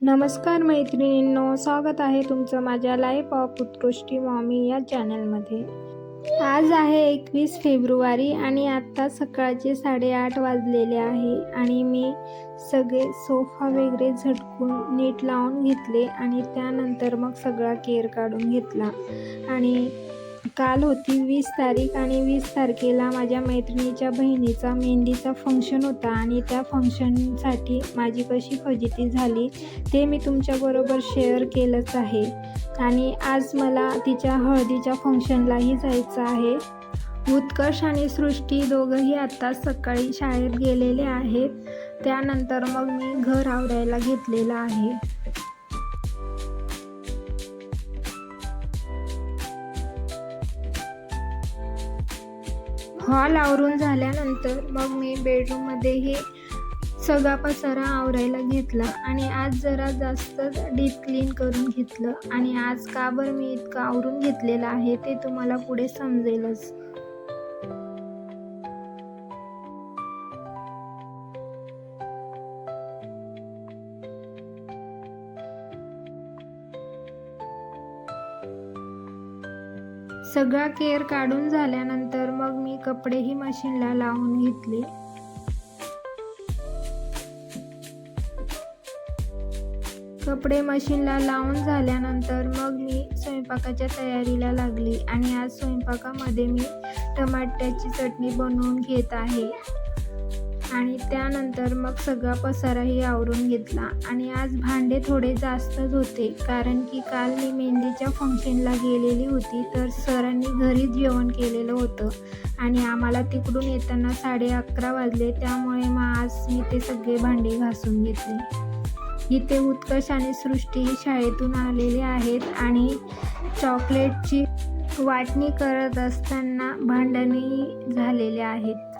नमस्कार मैत्रिणींनो, स्वागत आहे तुमचं माझ्या लाईफ ऑफ उत्कृष्टी मॉमी या चॅनलमध्ये। आज आहे 21 फेब्रुवारी आणि आत्ता सकाळचे 8:30 वाजलेले आहे आणि मी सगळे सोफा वगैरे झटकून नीट लावून घेतले आणि त्यानंतर मग सगळा केर काढून घेतला। आणि काल होती 20 तारीख आणि 20 तारखेला माझ्या मैत्रिणीच्या बहिणीचा मेहंदीचा फंक्शन होता आणि त्या फंक्शनसाठी माझी कशी फजिती झाली ते मी तुमच्याबरोबर शेअर केलंच आहे। आणि आज मला तिच्या हळदीच्या फंक्शनलाही जायचं आहे। उत्कर्ष आणि सृष्टी दोघंही आत्ता सकाळी शाळेत गेलेले आहेत। त्यानंतर मग मी घर आवरायला घेतलेलं आहे। हॉल आवरून झाल्यानंतर मग मी बेडरूममध्येही सगळा पसारा आवरायला घेतला आणि आज जरा जास्त डीप क्लीन करून घेतलं। आणि आज का बरं मी इतकं आवरून घेतलेलं आहे ते तुम्हाला पुढे समजेलच। सगळा केर काढून झाल्यानंतर मग मी कपडेही मशीनला लावून घेतले। कपडे मशीनला लावून झाल्यानंतर मग मी स्वयंपाकाच्या तयारीला लागली आणि आज स्वयंपाकामध्ये मी टमाट्याची चटणी बनवून घेत आहे। आणि त्यानंतर मग सगळा पसाराही आवरून घेतला। आणि आज भांडे थोडे जास्तच होते कारण की काल मी मेहंदीच्या फंक्शनला गेलेली होती, तर सरांनी घरीच जेवण केलेलं होतं आणि आम्हाला तिकडून येताना 11:30 वाजले, त्यामुळे मग आज मी ते सगळे भांडे घासून घेतले। इथे उत्कर्ष आणि सृष्टी शाळेतून आलेले आहेत आणि चॉकलेटची वाटणी करत असताना भांडणही झालेले आहेत।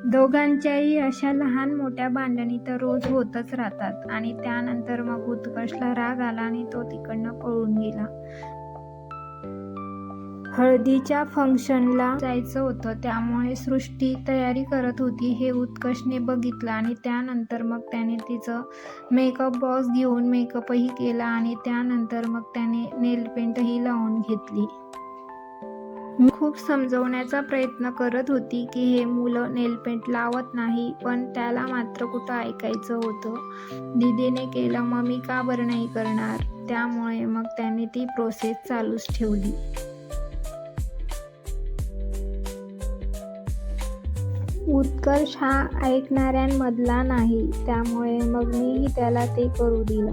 दोघांच्याही अशा लहान मोठ्या भांडणी तर रोज होतच राहतात। आणि त्यानंतर मग उत्कर्षला राग आला आणि तो तिकडनं पळून गेला। हळदीच्या फंक्शनला जायचं होतं, त्यामुळे सृष्टी तयारी करत होती हे उत्कर्षने बघितलं आणि त्यानंतर मग त्याने तिचं मेकअप बॉक्स घेऊन मेकअपही केला आणि त्यानंतर मग त्याने नेल पेंटही लावून घेतली। मी खूप समजवण्याचा प्रयत्न करत होती की हे मुलं नेल पेंट लावत नाही, पण त्याला मात्र कुठं ऐकायचं होतं। दीदीने केलं मग मी का बरं नाही करणार, त्यामुळे मग त्याने ती प्रोसेस चालूच ठेवली। उत्कर्ष हा ऐकणाऱ्यांमधला नाही, त्यामुळे मग मीही त्याला ते करू दिलं,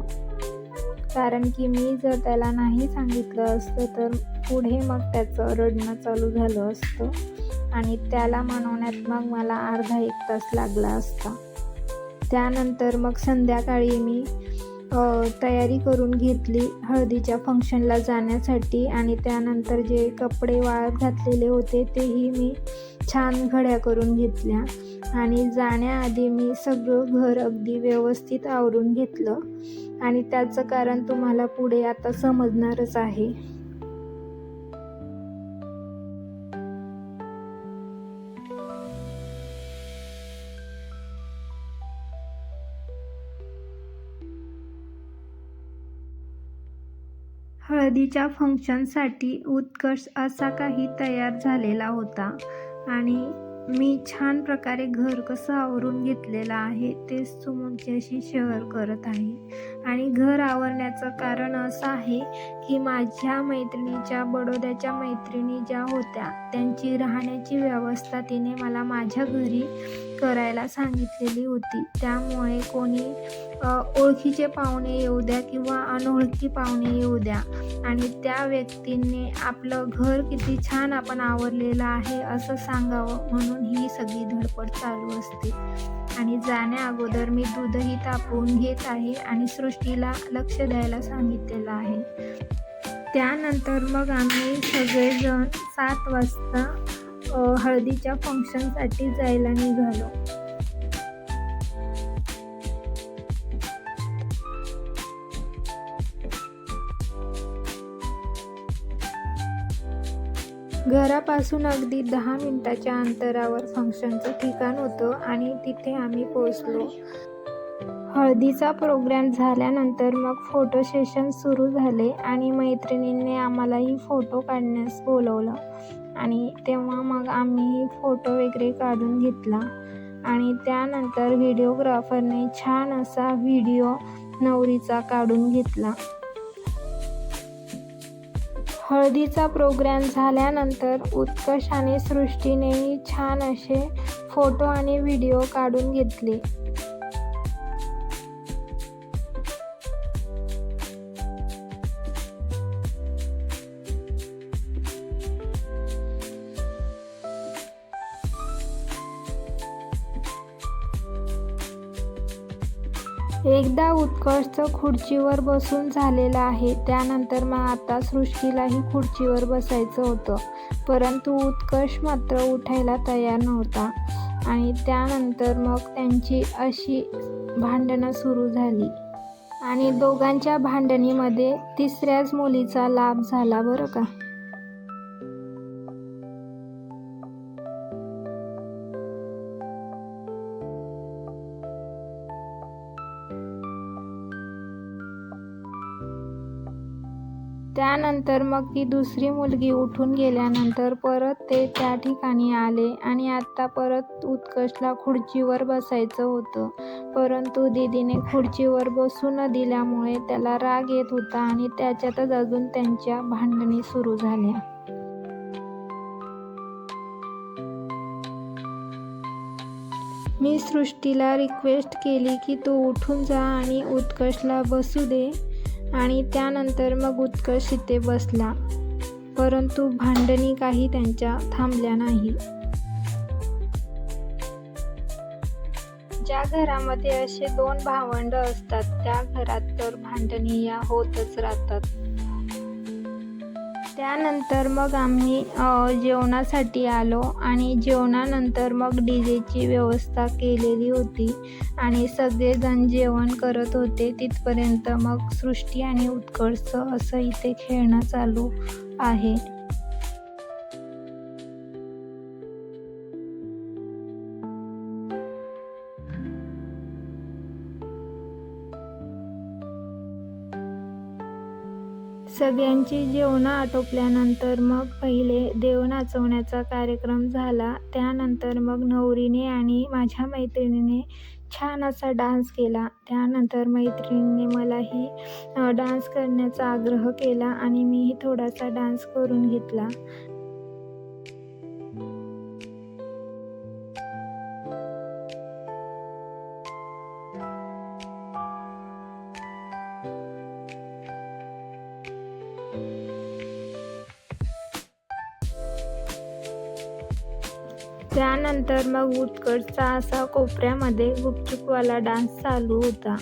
कारण की मी जर त्याला नाही सांगितलं असतं तर पुढे मग त्याचं रडणं चालू झालं असतं आणि त्याला मनवण्यात मग मला अर्धा 1 तास लागला असता। त्यानंतर मग संध्याकाळी मी तयारी करून घेतली हळदीच्या फंक्शनला जाण्यासाठी आणि त्यानंतर जे कपडे वाळत घातलेले होते तेही मी छान घड्या करून घेतल्या। आणि जाण्याआधी मी सगळं घर अगदी व्यवस्थित आवरून घेतलं आणि त्याचं कारण तुम्हाला पुढे आता समजणारच आहे। हळदीच्या फंक्शनसाठी उत्कर्ष असा काही तयार झालेला होता आणि मी छान प्रकारे घर कसं आवरून घेतलेलं आहे तेच तुमच्याशी शेअर करत आहे। आणि घर आवरण्याचं कारण असं आहे की माझ्या मैत्रिणीच्या बडोद्याच्या मैत्रिणी ज्या होत्या त्यांची राहण्याची व्यवस्था तिने मला माझ्या घरी करायला सांगितलेली होती। त्यामुळे कोणी ओळखीचे पाहुणे येऊ द्या किंवा अनोळखी पाहुणे येऊ द्या आणि त्या व्यक्तींनी आपलं घर किती छान आपण आवरलेलं आहे असं सांगावं म्हणून ही सगळी धडपड चालू असते। आणि जाण्या अगोदर मी दूधही तापवून घेत आहे आणि सृष्टीला लक्ष द्यायला सांगितलेलं आहे। त्यानंतर मग आम्ही सगळेजण 7 वाजता हळदीच्या फंक्शनसाठी जायला निघालो। घरापासून अगदी 10 मिनिटाच्या अंतरावर फंक्शनचं ठिकाण होतं आणि तिथे आम्ही पोचलो. हळदीचा प्रोग्राम झाल्यानंतर मग फोटो सेशन सुरू झाले आणि मैत्रिणींनी आम्हालाही फोटो काढण्यास बोलवलं आणि तेव्हा मग आम्ही फोटो वगैरे काढून घेतला आणि त्यानंतर व्हिडिओग्राफरने छान असा व्हिडिओ नवरीचा काढून घेतला. हळदीचा प्रोग्राम झाल्यानंतर उत्कर्ष आणि सृष्टीनेही छान असे फोटो आणि व्हिडिओ काढून घेतले. एकदा उत्कर्ष खुर्चीवर बसून झालेला आहे. त्यानंतर मग आता सृष्टीलाही खुर्चीवर बसायचं होतं, परंतु उत्कर्ष मात्र उठायला तयार नव्हता आणि त्यानंतर मग त्यांची अशी भांडणं सुरू झाली आणि दोघांच्या भांडणीमध्ये तिसऱ्याच मुलीचा लाभ झाला बरं का. त्यानंतर मग ती दुसरी मुलगी उठून गेल्यानंतर परत ते त्या ठिकाणी आले आणि आता परत उत्कर्षला खुर्चीवर बसायचं होतं, परंतु दीदीने खुर्चीवर बसू न दिल्यामुळे त्याला राग येत होता आणि त्याच्यातच अजून त्यांच्या भांडणी सुरू झाल्या. मी सृष्टीला रिक्वेस्ट केली की तू उठून जा आणि उत्कर्षला बसू दे आणि त्यानंतर मग उत्कर्ष इथे बसला, परंतु भांडणी काही त्यांच्या थांबल्या नाही. ज्या घरामध्ये असे 2 भावंड असतात त्या घरात तर भांडणी या होतच राहतात. त्यानंतर मग आम्ही जेवणासाठी आलो आणि जेवणानंतर मग डीजेची व्यवस्था केलेली होती आणि सगळेजण जेवण करत होते. तिथपर्यंत मग सृष्टी आणि उत्कर्ष असं इथे खेळणं चालू आहे. सगळ्यांची जेवणं आटोपल्यानंतर मग पहिले देव नाचवण्याचा कार्यक्रम झाला. त्यानंतर मग नवरीने आणि माझ्या मैत्रिणीने छान असा डान्स केला. त्यानंतर मैत्रिणीने मलाही डान्स करण्याचा आग्रह केला आणि मीही थोडासा डान्स करून घेतला. त्यानंतर मग उत्कर्षचा असा कोपऱ्यामध्ये गुपचूपवाला डान्स चालू होता.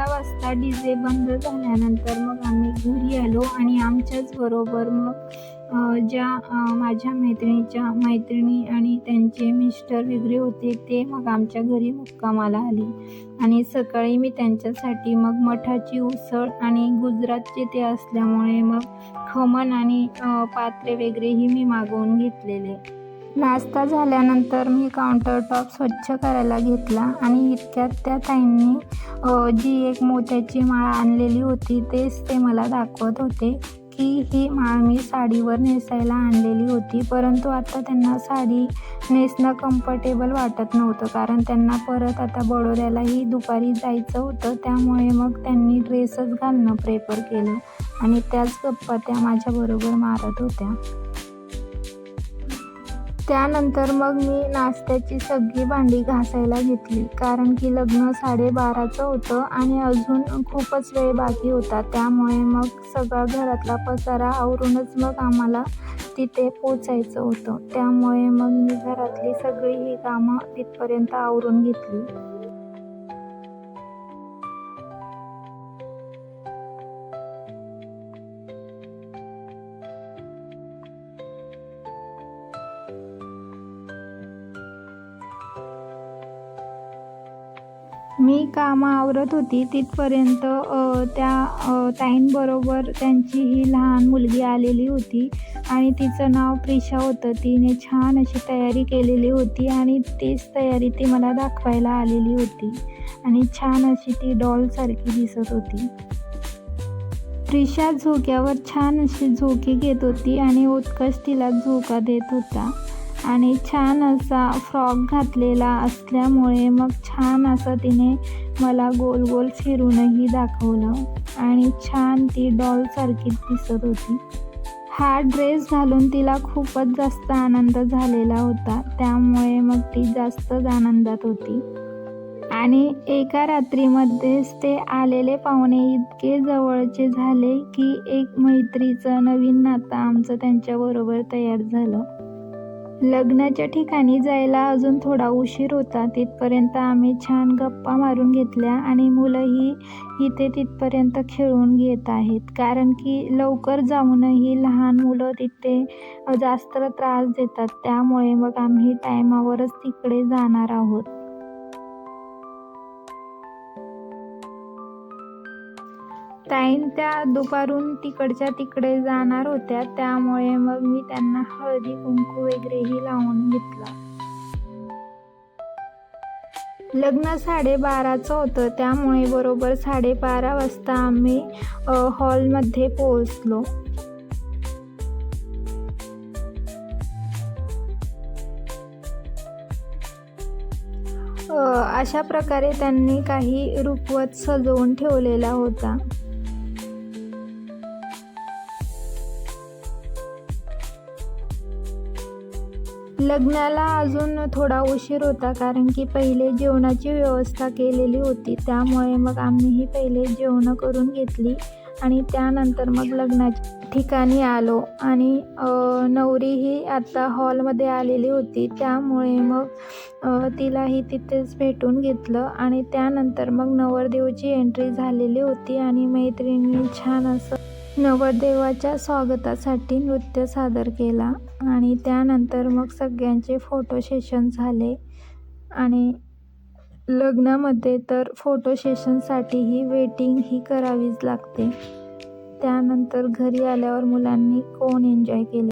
वाजता डीजे बंद झाल्यानंतर मग आम्ही घरी आलो आणि आमच्याच बरोबर मग ज्या माझ्या मैत्रिणी आणि त्यांचे मिस्टर वगैरे होते ते मग आमच्या घरी मुक्कामाला आले आणि सकाळी मी त्यांच्यासाठी मग मठाची उसळ आणि गुजरातचे ते असल्यामुळे मग खमण आणि पात्रे वगैरेही मी मागवून घेतलेले. नाश्ता झाल्यानंतर मी काउंटर टॉप स्वच्छ करायला घेतला आणि इतक्यात त्या ताईंनी जी एक मोत्याची माळ आणलेली होती तेच ते मला दाखवत होते की ही माळ मी साडीवर नेसायला आणलेली होती, परंतु आता त्यांना साडी नेसणं कम्फर्टेबल वाटत नव्हतं कारण त्यांना परत आता बडोद्यालाही दुपारी जायचं होतं. त्यामुळे मग त्यांनी ड्रेसच घालणं प्रेफर केलं आणि त्याच गप्पा त्या माझ्याबरोबर मारत होत्या. त्यानंतर मग मी नाश्त्याची सगळी भांडी घासायला घेतली कारण की लग्न 12:30चं होतं आणि अजून खूपच वेळ बाकी होता. त्यामुळे मग सगळा घरातला पसारा आवरूनच मग आम्हाला तिथे पोचायचं होतं. त्यामुळे मग मी घरातली सगळी ही कामं तिथपर्यंत आवरून घेतली. मी कामं आवरत होती तिथपर्यंत ताईंबरोबर त्यांची ही लहान मुलगी आलेली होती आणि तिचं नाव प्रिशा होतं. तिने छान अशी तयारी केलेली होती आणि तीच तयारी ती मला दाखवायला आलेली होती आणि छान अशी ती डॉलसारखी दिसत होती. प्रिशा झोक्यावर छान अशी झोके घेत होती आणि उत्कर्ष तिला झोका देत होता आणि छान असा फ्रॉक घातलेला असल्यामुळे मग छान असं तिने मला गोल गोल फिरूनही दाखवलं आणि छान ती डॉलसारखीच दिसत होती. हा ड्रेस घालून तिला खूपच जास्त आनंद झालेला होता, त्यामुळे मग ती जास्तच आनंदात होती. आणि एका रात्रीमध्येच ते आलेले पाहुणे इतके जवळचे झाले की एक मैत्रीचं नवीन नातं आमचं त्यांच्याबरोबर तयार झालं. लग्नाच्या ठिकाणी जायला अजून थोडा उशीर होता. तिथपर्यंत आम्ही छान गप्पा मारून घेतल्या आणि मुलंही इथे तिथपर्यंत खेळून घेत आहेत, कारण की लवकर जाऊनही लहान मुलं तिथे जास्त त्रास देतात. त्यामुळे मग आम्ही टायमावरच तिकडे जाणार आहोत. ताईन त्या दुपारून तिकडच्या तिकडे जाणार होत्या, त्यामुळे मग मी त्यांना हळदी कुंकू वगैरेही लावून घेतलं. लग्न 12:30चं होतं, त्यामुळे बरोबर 12:30 वाजता आम्ही हॉलमध्ये पोहोचलो. अशा प्रकारे त्यांनी काही रुखवत सजवून ठेवलेला होता. लग्नाला अजून थोडा उशीर होता, कारण की पहिले जेवणाची व्यवस्था केलेली होती. त्यामुळे मग आम्हीही पहिले जेवणं करून घेतली आणि त्यानंतर मग लग्नाच्या ठिकाणी आलो आणि नवरीही आता हॉलमध्ये आलेली होती, त्यामुळे मग तिलाही तिथेच भेटून घेतलं आणि त्यानंतर मग नवरदेवाची एंट्री झालेली होती आणि मैत्रिणींनी छान असं नवरदेवाच्या स्वागतासाठी नृत्य सादर केला आणि त्यानंतर मग सगळ्यांचे फोटो सेशन झाले. आणि लग्नामध्ये तर फोटो सेशनसाठीही वेटिंग ही करावीच लागते. त्यानंतर घरी आल्यावर मुलांनी कोण एन्जॉय केले.